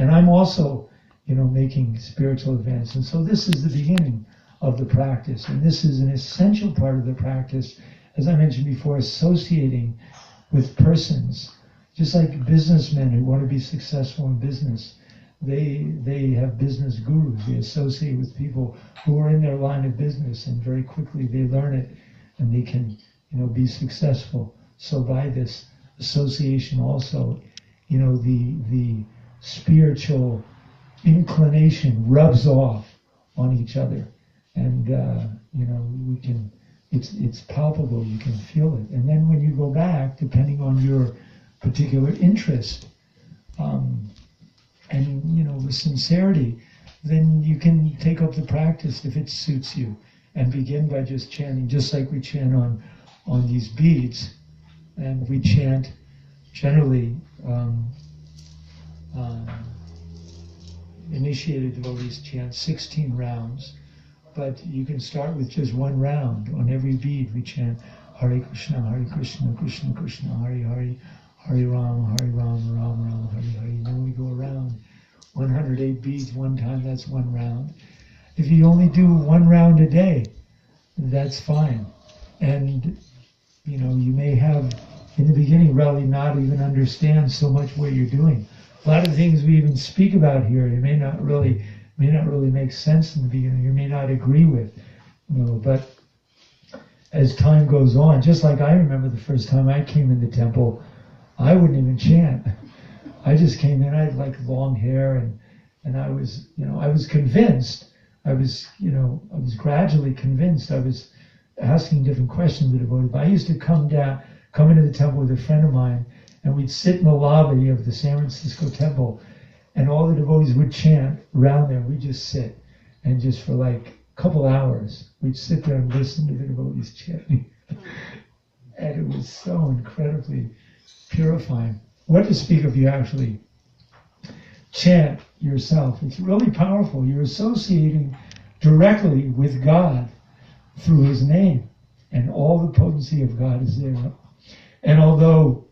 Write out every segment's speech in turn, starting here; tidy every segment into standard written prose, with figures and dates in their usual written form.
And I'm also, making spiritual advance. And so this is the beginning of the practice. And this is an essential part of the practice, as I mentioned before, associating with persons. Just like businessmen who want to be successful in business, they have business gurus. They associate with people who are in their line of business, and very quickly they learn it, and they can, be successful. So by this association also, the spiritual inclination rubs off on each other, and we can. It's palpable. You can feel it. And then when you go back, depending on your particular interest, and with sincerity, then you can take up the practice if it suits you, and begin by just chanting, just like we chant on these beads. And we chant generally. Initiated devotees chant 16 rounds, but you can start with just one round. On every bead we chant Hare Krishna, Krishna Krishna, Hare Hare, Hare Ram, Ram Ram, Hare Hare. Then we go around 108 beads one time, that's one round. If you only do one round a day, that's fine. And you may have in the beginning really not even understand so much what you're doing. A lot of things we even speak about here, it may not really make sense in the beginning. You may not agree with, but as time goes on, just like I remember the first time I came in the temple, I wouldn't even chant. I just came in. I had like long hair, and I was, I was convinced. I was gradually convinced. I was asking different questions of the devotees. But I used to come into the temple with a friend of mine, and we'd sit in the lobby of the San Francisco temple, and all the devotees would chant around there. We'd just sit, and just for like a couple hours, we'd sit there and listen to the devotees chanting. And it was so incredibly purifying. What to speak of you actually chant yourself. It's really powerful. You're associating directly with God through His name, and all the potency of God is there. And although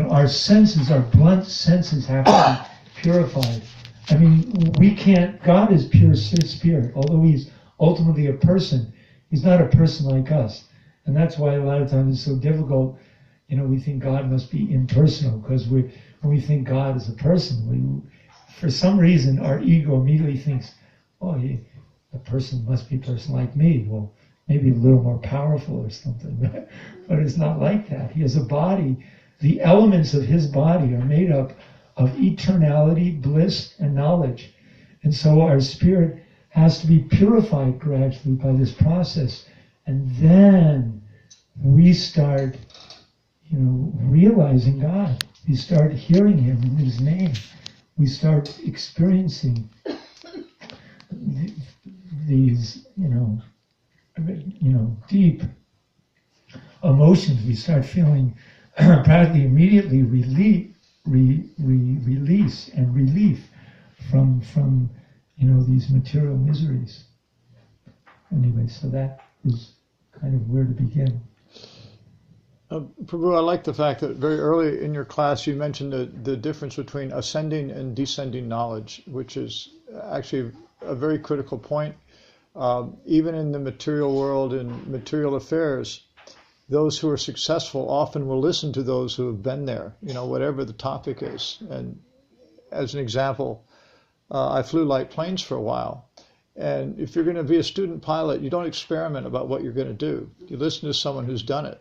our senses, our blunt senses have to be purified. I mean, we can't, God is pure spirit. Although He's ultimately a person, He's not a person like us. And that's why a lot of times it's so difficult. We think God must be impersonal, because when we think God is a person, for some reason our ego immediately thinks, a person must be a person like me. Well, maybe a little more powerful or something. But it's not like that. He has a body. The elements of His body are made up of eternality, bliss, and knowledge. And so our spirit has to be purified gradually by this process. And then we start, realizing God. We start hearing Him in His name. We start experiencing these, deep emotions. We start feeling practically immediately release and relief from these material miseries. Anyway, so that is kind of where to begin. Prabhu, I like the fact that very early in your class you mentioned the difference between ascending and descending knowledge, which is actually a very critical point. Even in the material world and material affairs, those who are successful often will listen to those who have been there, whatever the topic is. And as an example, I flew light planes for a while. And if you're going to be a student pilot, you don't experiment about what you're going to do. You listen to someone who's done it.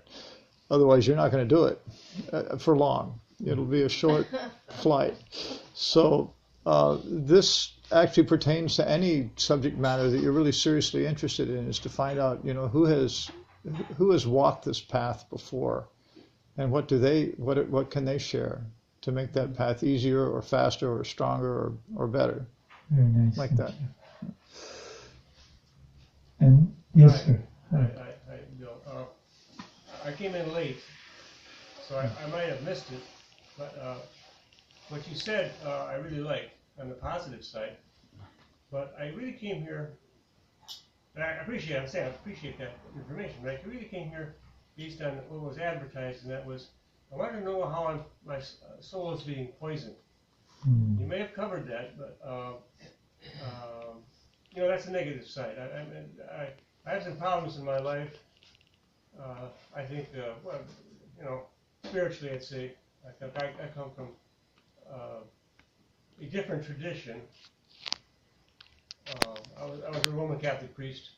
Otherwise, you're not going to do it for long. It'll be a short flight. So this actually pertains to any subject matter that you're really seriously interested in, is to find out, who has walked this path before, and what can they share to make that path easier or faster or stronger or better. Very nice. Like that. And yes, sir. I came in late, so I might have missed it, but what you said I really liked on the positive side. But I really came here, and I appreciate that information, but I really came here based on what was advertised, and that was I want to know how my soul is being poisoned. You may have covered that, but that's the negative side. I have some problems in my life. I think, spiritually, I'd say I come from a different tradition. I was a Roman Catholic priest